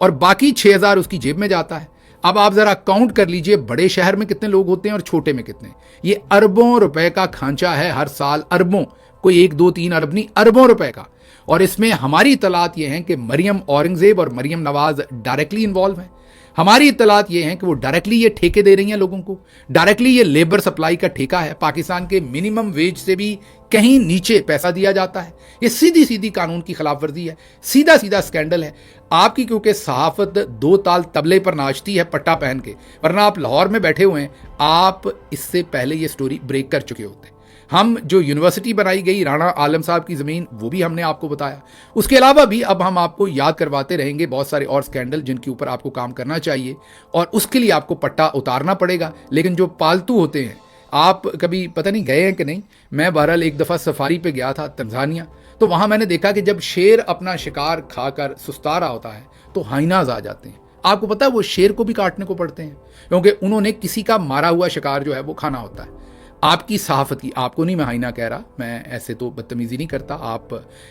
और बाकी 6,000 उसकी जेब में जाता है। अब आप जरा काउंट कर लीजिए बड़े शहर में कितने लोग होते हैं और छोटे में कितने। ये अरबों रुपए का खांचा है हर साल, अरबों, कोई 1, 2, 3 अरब नहीं, अरबों रुपए का। और इसमें हमारी इतलात ये हैं कि मरियम औरंगजेब और मरियम नवाज डायरेक्टली इन्वॉल्व हैं। हमारी इतलात ये हैं कि वो डायरेक्टली ये ठेके दे रही हैं लोगों को, डायरेक्टली ये लेबर सप्लाई का ठेका है। पाकिस्तान के मिनिमम वेज से भी कहीं नीचे पैसा दिया जाता है। ये सीधी सीधी कानून की खिलाफ वर्जी है, सीधा सीधा स्कैंडल है आपकी। क्योंकि सहाफत 2 ताल तबले पर नाचती है पट्टा पहन के, वरना आप लाहौर में बैठे हुए हैं, आप इससे पहले ये स्टोरी ब्रेक कर चुके होते। हम जो यूनिवर्सिटी बनाई गई राणा आलम साहब की ज़मीन, वो भी हमने आपको बताया। उसके अलावा भी अब हम आपको याद करवाते रहेंगे बहुत सारे और स्कैंडल जिनके ऊपर आपको काम करना चाहिए और उसके लिए आपको पट्टा उतारना पड़ेगा। लेकिन जो पालतू होते हैं, आप कभी पता नहीं गए हैं कि नहीं, मैं बहरहाल एक दफ़ा सफारी पे गया था तंजानिया, तो वहाँ मैंने देखा कि जब शेर अपना शिकार खाकर सुस्ता रहा होता है तो हाइनाज आ जाते हैं। आपको पता है वो शेर को भी काटने को पड़ते हैं क्योंकि उन्होंने किसी का मारा हुआ शिकार जो है वो खाना होता है। आपकी सहाफत की, आपको नहीं मैं हाइना कह रहा, मैं ऐसे तो बदतमीज़ी नहीं करता, आप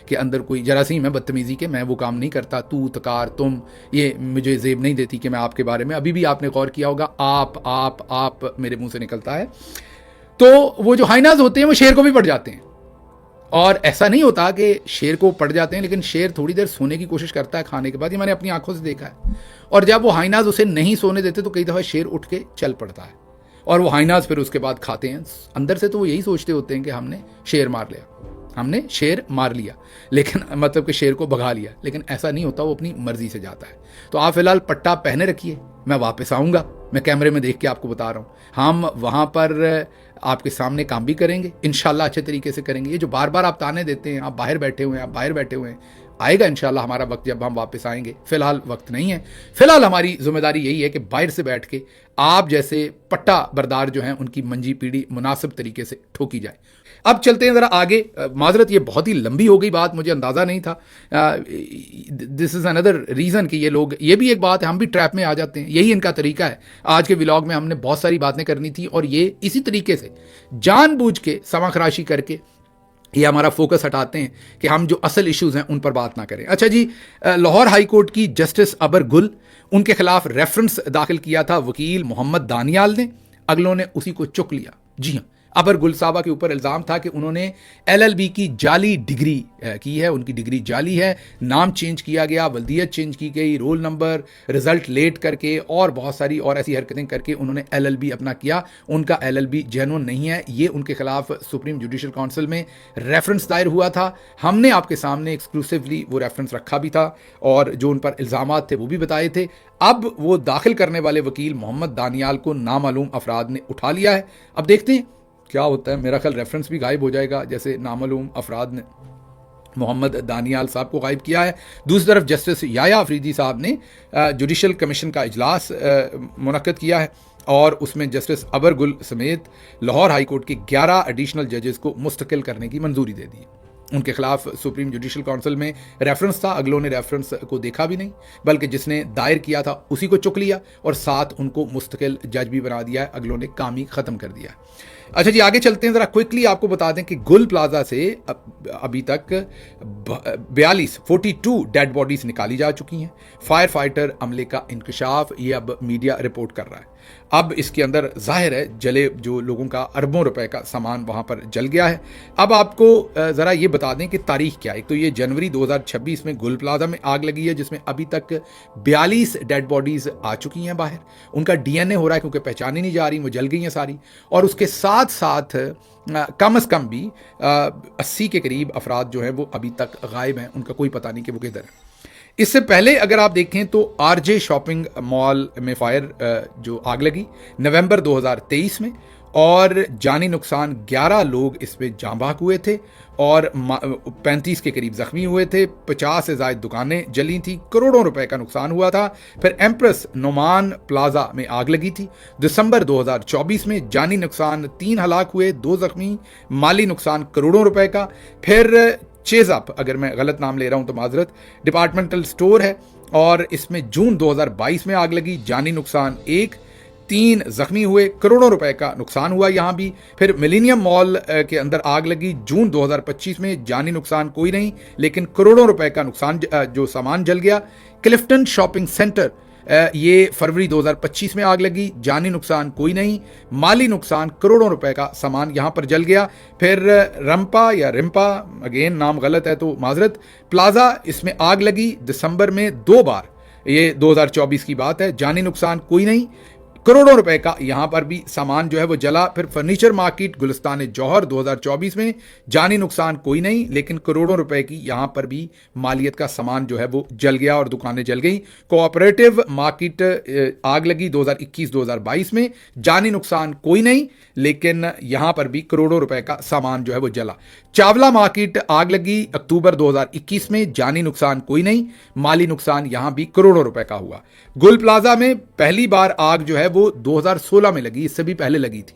के अंदर कोई जरासीम है बदतमीज़ी के, मैं वो काम नहीं करता। तू तकार तुम, ये मुझे जेब नहीं देती कि मैं आपके बारे में, अभी भी आपने गौर किया होगा आप मेरे मुंह से निकलता है। तो वो जो हाइनाज होते हैं वो शेर को भी पड़ जाते हैं। और ऐसा नहीं होता कि शेर को पड़ जाते हैं, लेकिन शेर थोड़ी देर सोने की कोशिश करता है खाने के बाद, ये मैंने अपनी आंखों से देखा है। और जब वो हाइनाज उसे नहीं सोने देते तो कई दफ़ा शेर उठ के चल पड़ता है और वो हाइनाज फिर उसके बाद खाते हैं। अंदर से तो वो यही सोचते होते हैं कि हमने शेर मार लिया, लेकिन मतलब कि शेर को भगा लिया, लेकिन ऐसा नहीं होता, वो अपनी मर्जी से जाता है। तो आप फिलहाल पट्टा पहने रखिए, मैं वापस आऊँगा, मैं कैमरे में देख के आपको बता रहा हूँ। हम वहाँ पर आपके सामने काम भी करेंगे, इंशाल्लाह अच्छे तरीके से करेंगे। ये जो बार बार आप ताने देते हैं, आप बाहर बैठे हुए हैं, आएगा इंशाल्लाह हमारा वक्त जब हम वापस आएंगे। फिलहाल वक्त नहीं है। फिलहाल हमारी जिम्मेदारी यही है कि बाहर से बैठ के आप जैसे पट्टा बरदार जो हैं उनकी मंजी पीढ़ी मुनासिब तरीके से ठोकी जाए। अब चलते हैं ज़रा आगे। माजरत ये बहुत ही लंबी हो गई बात, मुझे अंदाज़ा नहीं था। दिस इज़ अनदर रीज़न कि ये लोग, ये भी एक बात है, हम भी ट्रैप में आ जाते हैं, यही इनका तरीका है। आज के व्लॉग में हमने बहुत सारी बातें करनी थी और ये इसी तरीके से जानबूझ के समाखराशी करके ये हमारा फोकस हटाते हैं कि हम जो असल इश्यूज़ हैं उन पर बात ना करें। अच्छा जी, लाहौर हाई कोर्ट की जस्टिस अबर गुल, उनके खिलाफ रेफरेंस दाखिल किया था वकील मोहम्मद दानियाल ने, अगलों ने उसी को चुक लिया। जी हाँ, अबर गुल साहबा के ऊपर इल्ज़ाम था कि उन्होंने LLB की जाली डिग्री की है, उनकी डिग्री जाली है, नाम चेंज किया गया, वल्दियत चेंज की गई, रोल नंबर, रिजल्ट लेट करके और बहुत सारी और ऐसी हरकतें करके उन्होंने LLB अपना किया। उनका LLB जेन्युइन नहीं है। ये उनके खिलाफ सुप्रीम जुडिशल काउंसिल में रेफरेंस दायर हुआ था। हमने आपके सामने एक्सक्लूसिवली वो रेफरेंस रखा भी था और जो उन पर इल्ज़ामात थे वो भी बताए थे। अब वो दाखिल करने वाले वकील मोहम्मद दानियाल को नामालूम अफराद ने उठा लिया है। अब देखते हैं क्या होता है, मेरा ख्याल रेफरेंस भी गायब हो जाएगा, जैसे नामालूम अफराद ने मोहम्मद दानियाल साहब को गायब किया है। दूसरी तरफ जस्टिस याया अफरीदी साहब ने जुडिशल कमीशन का इजलास मुनक्कद किया है और उसमें जस्टिस अबर गुल समेत लाहौर हाई कोर्ट के 11 एडिशनल जजेस को मुस्तकिल करने की मंजूरी दे दी। उनके खिलाफ सुप्रीम जुडिशल काउंसिल में रेफरेंस था, अगलों ने रेफरेंस को देखा भी नहीं, बल्कि जिसने दायर किया था उसी को चुक लिया और साथ उनको मुस्तकिल जज भी बना दिया है। अगलों ने काम ही खत्म कर दिया। अच्छा जी, आगे चलते हैं। ज़रा क्विकली आपको बता दें कि गुल प्लाजा से अभी तक 42 डेड बॉडीज निकाली जा चुकी हैं। फायर फाइटर अमले का इंकशाफ ये अब मीडिया रिपोर्ट कर रहा है। अब इसके अंदर जाहिर है जले जो लोगों का अरबों रुपए का सामान वहां पर जल गया है। अब आपको ज़रा ये बता दें कि तारीख क्या है। एक तो ये जनवरी 2026 में गुल प्लाजा में आग लगी है, जिसमें अभी तक 42 डेड बॉडीज आ चुकी हैं बाहर। उनका DNA हो रहा है क्योंकि पहचानी नहीं जा रही, वो जल गई हैं सारी। और उसके साथ साथ कम से कम भी 80 के करीब अफराद जो हैं वो अभी तक गायब हैं, उनका कोई पता नहीं कि वो किधर है। इससे पहले अगर आप देखें तो RJ शॉपिंग मॉल में फायर जो आग लगी नवंबर 2023 में, और जानी नुकसान 11 लोग इसमें जाँ बहक हुए थे और 35 के करीब जख्मी हुए थे। 50 से ज़ायद दुकानें जली थी, करोड़ों रुपए का नुकसान हुआ था। फिर एम्प्रेस नोमान प्लाजा में आग लगी थी दिसंबर 2024 में, जानी नुकसान 3 हलाक हुए, 2 जख्मी, माली नुकसान करोड़ों रुपए का। फिर चेज़अप, अगर मैं गलत नाम ले रहा हूं तो माजरत, डिपार्टमेंटल स्टोर है और इसमें जून 2022 में आग लगी, जानी नुकसान 1, 3 जख्मी हुए, करोड़ों रुपए का नुकसान हुआ यहां भी। फिर मिलेनियम मॉल के अंदर आग लगी जून 2025 में, जानी नुकसान कोई नहीं लेकिन करोड़ों रुपए का नुकसान जो सामान जल गया। क्लिफ्टन शॉपिंग सेंटर ये फरवरी 2025 में आग लगी, जानी नुकसान कोई नहीं, माली नुकसान करोड़ों रुपए का सामान यहां पर जल गया। फिर रंपा या रिम्पा, अगेन नाम गलत है तो माजरत, प्लाजा, इसमें आग लगी दिसंबर में 2 बार, ये 2024 की बात है, जानी नुकसान कोई नहीं, करोड़ों रुपए का यहां पर भी सामान जो है वो जला। फिर फर्नीचर मार्केट गुलिस्तान जौहर 2024 में, जानी नुकसान कोई नहीं लेकिन करोड़ों रुपए की यहां पर भी मालियत का सामान जो है वो जल गया और दुकानें जल गई। कोऑपरेटिव मार्केट आग लगी 2021-2022 में, जानी नुकसान कोई नहीं लेकिन यहां पर भी करोड़ों रुपए का सामान जो है वो जला। चावला मार्केट आग लगी अक्टूबर 2021 में, जानी नुकसान कोई नहीं, माली नुकसान यहां भी करोड़ों रुपए का हुआ। गुल प्लाजा में पहली बार आग जो है वो 2016 में लगी, इससे भी पहले लगी थी,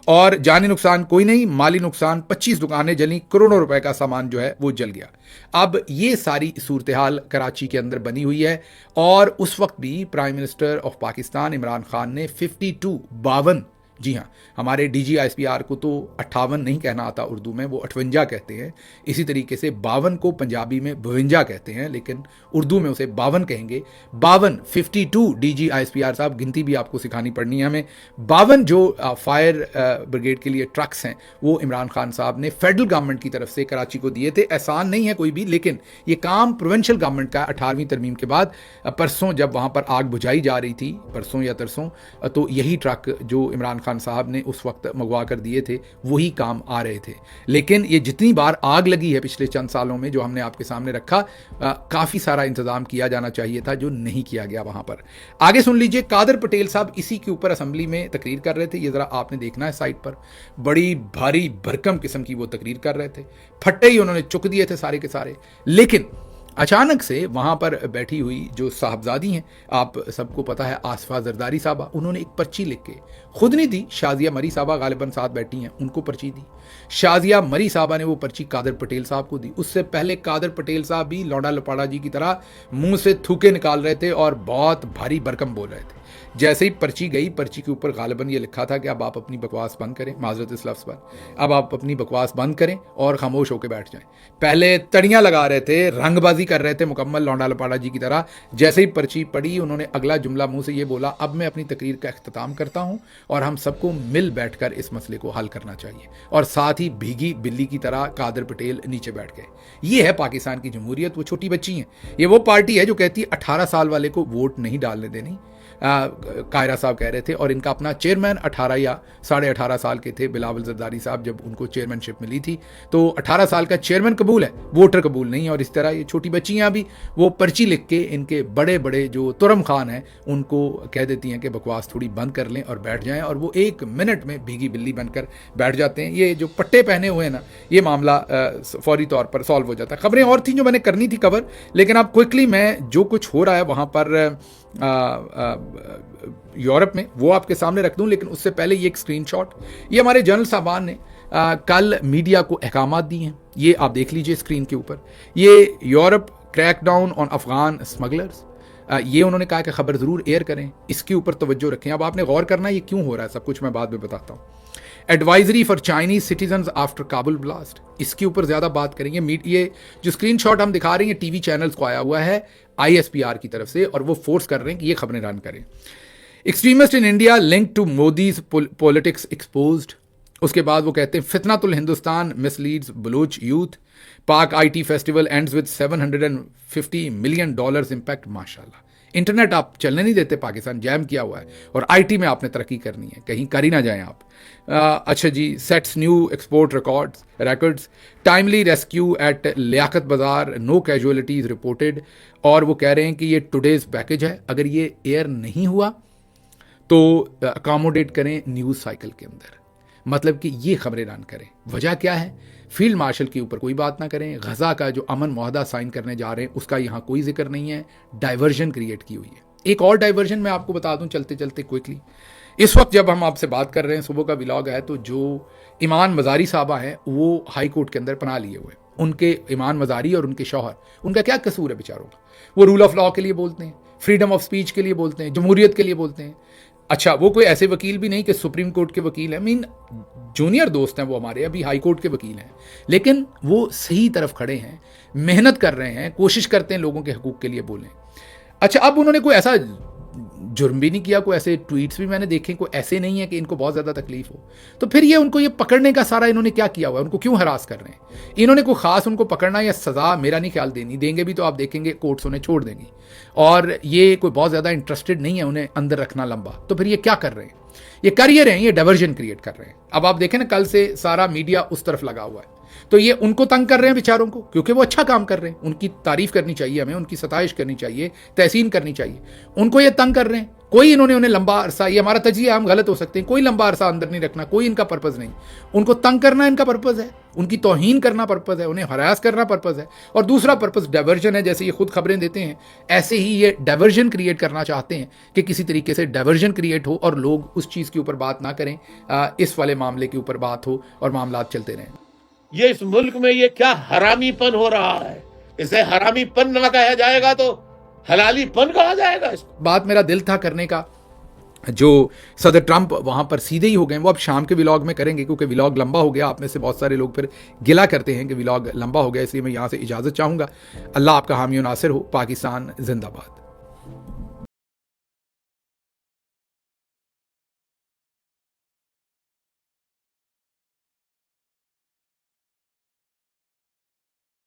और जानी नुकसान कोई नहीं, माली नुकसान 25 दुकानें जली, करोड़ों रुपए का सामान जो है वो जल गया। अब ये सारी सूरत हाल कराची के अंदर बनी हुई है और उस वक्त भी prime minister of Pakistan Imran Khan ने 52 जी हाँ, हमारे DGISPR को तो 58 नहीं कहना आता उर्दू में, वो 58 कहते हैं। इसी तरीके से 52 को पंजाबी में 52 कहते हैं, लेकिन उर्दू में उसे 52 कहेंगे। 52 DGISPR साहब, गिनती भी आपको सिखानी पड़नी है हमें। 52 जो फायर ब्रिगेड के लिए ट्रक्स हैं वो इमरान खान साहब ने फेडरल गवर्नमेंट की तरफ से कराची को दिए थे। एहसान नहीं है कोई भी, लेकिन ये काम प्रोविंशियल गवर्नमेंट का 18वीं तरमीम के बाद परसों जब वहाँ पर आग बुझाई जा रही थी, परसों या तरसों, तो यही ट्रक जो इमरान खान साहब ने उस वक्त मंगवा कर दिए थे वही काम आ रहे थे। लेकिन ये जितनी बार आग लगी है पिछले चंद सालों में, जो हमने आपके सामने रखा, काफी सारा इंतजाम किया जाना चाहिए था जो नहीं किया गया वहां पर। आगे सुन लीजिए, कादर पटेल साहब इसी के ऊपर असेंबली में तकरीर कर रहे थे। ये जरा आपने देखना है साइड पर, बड़ी भारी भरकम किस्म की वो तकरीर कर रहे थे, फट्टे ही उन्होंने चुक दिए थे सारे के सारे। लेकिन अचानक से वहां पर बैठी हुई जो साहबजादी हैं, आप सबको पता है आसफा जरदारी साहबा, उन्होंने एक पर्ची लिख के खुद नहीं दी, शाजिया मरी साहबा गालिबन साथ बैठी हैं उनको पर्ची दी। शाजिया मरी साहबा ने वो पर्ची कादर पटेल साहब को दी। उससे पहले कादर पटेल साहब भी लौंडा लपाड़ा जी की तरह मुंह से थूके निकाल रहे थे और बहुत भारी भरकम बोल रहे थे। जैसे ही पर्ची गई, पर्ची के ऊपर गालिबन ये लिखा था कि अब आप अपनी बकवास बंद करें, माजरत इस लफ्ज़ पर, अब आप अपनी बकवास बंद करें और खामोश होकर बैठ जाएं। पहले तड़ियां लगा रहे थे, रंगबाजी कर रहे थे मुकम्मल लौंडा लपाड़ा जी की तरह। जैसे ही पर्ची पड़ी, उन्होंने अगला जुमला मुंह से ये बोला, अब मैं अपनी तकरीर का अख्ताम करता हूं और हम सबको मिल बैठकर इस मसले को हल करना चाहिए। और साथ ही भीगी बिल्ली की तरह कादर पटेल नीचे बैठ गए। ये है पाकिस्तान की जमहूरियत। वो छोटी बच्ची हैं, ये वो पार्टी है जो कहती है 18 साल वाले को वोट नहीं डालने देनी। कायरा साहब कह रहे थे, और इनका अपना चेयरमैन 18 या 18.5 साल के थे बिलावल जरदारी साहब जब उनको चेयरमैनशिप मिली थी। तो 18 साल का चेयरमैन कबूल है, वोटर कबूल नहीं है। और इस तरह ये छोटी बच्चियाँ भी वो पर्ची लिख के इनके बड़े बड़े जो तुरम खान हैं उनको कह देती हैं कि बकवास थोड़ी बंद कर लें और बैठ जाएं, और वो 1 मिनट में भीगी बिल्ली बनकर बैठ जाते हैं। ये जो पट्टे पहने हुए हैं ना, ये मामला फौरी तौर पर सॉल्व हो जाता है। खबरें और थी जो मैंने करनी थी कवर, लेकिन अब क्विकली मैं जो कुछ हो रहा है वहाँ पर यूरोप में वो आपके सामने रख दूं। लेकिन उससे पहले ये एक स्क्रीनशॉट, ये हमारे जनरल साहबान ने कल मीडिया को अहकामात दिए हैं, ये आप देख लीजिए स्क्रीन के ऊपर। ये Europe crackdown on Afghan smugglers, ये उन्होंने कहा कि खबर ज़रूर एयर करें, इसके ऊपर तवज्जो रखें। अब आपने गौर करना ये क्यों हो रहा है, सब कुछ मैं बाद में बताता हूँ। Advisory for Chinese citizens after Kabul blast, इसके ऊपर ज़्यादा बात करेंगे। ये जो स्क्रीनशॉट हम दिखा रहे हैं टीवी चैनल्स को आया हुआ है ISPR की तरफ से, और वो फोर्स कर रहे हैं कि ये खबरें रन करें। Extremist in India link to Modi's politics exposed. उसके बाद वो कहते हैं Fitnatul Hindustan misleads Baloch youth, Pak IT festival ends with $750 million impact. माशाल्लाह, इंटरनेट आप चलने नहीं देते, पाकिस्तान जैम किया हुआ है, और IT में आपने तरक्की करनी है, कहीं कर ही ना जाएं आप। अच्छा जी, sets new export records, timely rescue at Liaquat बाजार, नो कैजुअलिटीज रिपोर्टेड। और वो कह रहे हैं कि ये टुडेज पैकेज है, अगर ये एयर नहीं हुआ तो अकोमोडेट करें न्यूज़ साइकिल के अंदर, मतलब कि ये खबरें रन करें। वजह क्या है, फील्ड मार्शल के ऊपर कोई बात ना करें, गजा का जो अमन मुआहदा साइन करने जा रहे हैं उसका यहाँ कोई जिक्र नहीं है, डाइवर्जन क्रिएट की हुई है। एक और डाइवर्जन मैं आपको बता दूं चलते चलते क्विकली। इस वक्त जब हम आपसे बात कर रहे हैं, सुबह का व्लॉग है, तो जो ईमान मजारी साहबा हैं वो हाई कोर्ट के अंदर पनाह लिए हुए। उनके ईमान मजारी और उनके शौहर, उनका क्या कसूर है बेचारों का? वो रूल ऑफ लॉ के लिए बोलते हैं, फ्रीडम ऑफ स्पीच के लिए बोलते हैं, जमहूरियत के लिए बोलते हैं। अच्छा, वो कोई ऐसे वकील भी नहीं कि सुप्रीम कोर्ट के वकील हैं, मीन जूनियर दोस्त हैं वो हमारे, अभी हाई कोर्ट के वकील हैं, लेकिन वो सही तरफ खड़े हैं, मेहनत कर रहे हैं, कोशिश करते हैं लोगों के हकूक़ के लिए बोलें। अच्छा, अब उन्होंने कोई ऐसा जुर्म भी नहीं किया, कोई ऐसे ट्वीट्स भी मैंने देखे, कोई ऐसे नहीं है कि इनको बहुत ज़्यादा तकलीफ हो, तो फिर ये उनको ये पकड़ने का सारा इन्होंने क्या किया हुआ है, उनको क्यों हरास कर रहे हैं? इन्होंने कोई ख़ास उनको पकड़ना या सज़ा मेरा नहीं ख्याल देंगे भी तो आप देखेंगे कोर्ट्स उन्हें छोड़ देंगी, और ये कोई बहुत ज़्यादा इंटरेस्टेड नहीं है उन्हें अंदर रखना लंबा। तो फिर ये क्या कर रहे हैं? ये कर ये रहे हैं, ये डाइवर्जन क्रिएट कर रहे हैं। अब आप देखें ना, कल से सारा मीडिया उस तरफ लगा हुआ है, तो ये उनको तंग कर रहे हैं बेचारों को, क्योंकि वो अच्छा काम कर रहे हैं, उनकी तारीफ करनी चाहिए हमें, उनकी सताइश करनी चाहिए, तहसीन करनी चाहिए। उनको ये तंग कर रहे हैं, कोई इन्होंने उन्हें लंबा अरसा, ये हमारा तजिया, हम गलत हो सकते हैं, कोई लंबा अरसा अंदर नहीं रखना, कोई इनका पर्पज़ नहीं। उनको तंग करना इनका पर्पज़ है, उनकी तौहीन करना पर्पज़ है, उन्हें हरास करना पर्पज़ है, और दूसरा पर्पज़ डाइवर्जन है। जैसे ये खुद खबरें देते हैं, ऐसे ही ये डाइवर्जन क्रिएट करना चाहते हैं कि किसी तरीके से डाइवर्जन क्रिएट हो और लोग उस चीज़ के ऊपर बात ना करें, इस वाले मामले के ऊपर बात हो और मामला चलते रहें। ये इस मुल्क में ये क्या हरामीपन हो रहा है, इसे हरामीपन ना कहा जाएगा तो हलालीपन कहा जाएगा इसको। बात मेरा दिल था करने का, जो सदर ट्रंप वहाँ पर सीधे ही हो गए, वो अब शाम के व्लॉग में करेंगे, क्योंकि व्लॉग लंबा हो गया। आप में से बहुत सारे लोग फिर गिला करते हैं कि व्लॉग लंबा हो गया, इसलिए मैं यहाँ से इजाज़त चाहूँगा। अल्लाह आपका हामी और नासिर हो। पाकिस्तान जिंदाबाद।